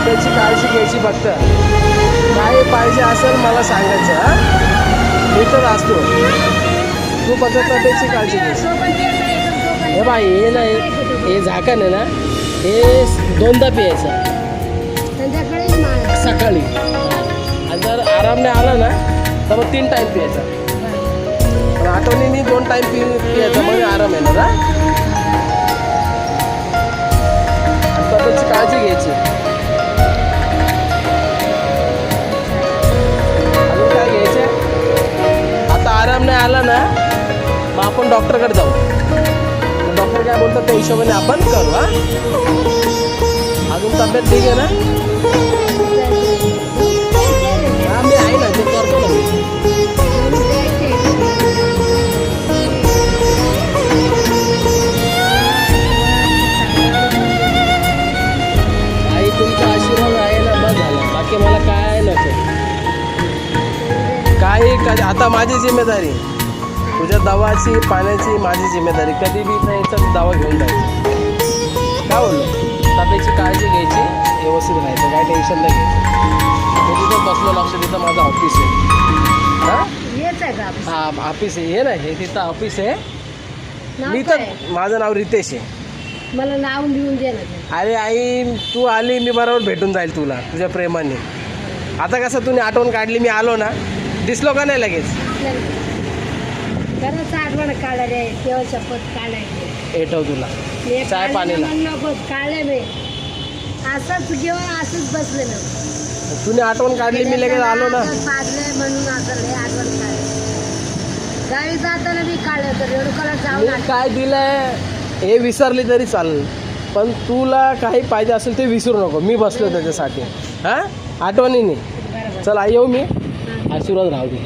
तब्येतची काळजी घ्यायची फक्त. काय पाहिजे असेल मला सांगायचं. हां, मी तर असतो. तू फक्त तब्येतची काळजी घ्यायची. हे बाई, हे नाही, हे झाकण आहे ना, हे 2दा प्यायचं सकाळी. आणि जर आराम नाही आला ना तर मग 3 टाईम प्यायचा. पण आठवणीने 2 टाईम प्यायचा म्हणजे आराम येणार. हा, आणि तब्येतची काळजी घ्यायची. अजून काय घ्यायचं? आता आराम नाही आला ना मग आपण डॉक्टरकडे जाऊ. डॉक्टर काय बोलतात त्या हिशोबाने आपण करू. हा, अजून तब्येत ठीक आहे ना? हा, मी आहे ना, ते करतो ना मी. आई तुमचा आशीर्वाद आहे ना, बस झाला. बाकी मला काय नको. काही आता माझी जिम्मेदारी, तुझ्या दवाची पाण्याची माझी जिम्मेदारी. कधी बी इथं यायचं दवा घेऊन जायची. काय बोललो? तब्येतची काळजी घ्यायची, व्यवस्थित राहायचं, काय टेन्शन नाही घ्यायचं. मी तिथं बसलो लक्ष, तिथं माझं ऑफिस आहे. हां, हां, ऑफिस आहे. हे नाही, हे तिथं ऑफिस आहे. मी तर, माझं नाव रितेश आहे. मला नाव लिहून दे ना. अरे आई, तू आली मी बरोबर भेटून जाईल तुला तुझ्या प्रेमाने. आता कसं तुम्ही आठवण काढली, मी आलो ना, दिसलो का नाही लगेच? खरंच आठवण काढायला तेव्हा शपथ काढायची. येतो तुला चाय पाणीला. नको काढले मी असंच घेऊन असंच बसले ना. तुम्ही आठवण काढली, मी लगेच आलो ना. पाजले म्हणून असं लय आठवण काढली. गावी जाताना मी काढलं तर रेणुकाला मी जाऊन काय दिलंय हे विसरली तरी चालेल, पण तुला काही पाहिजे असेल ते विसरू नको. मी बसलो त्याच्यासाठी. हां, आठवणीने. चल आई, येऊ मी. आशीर्वाद राहू दे.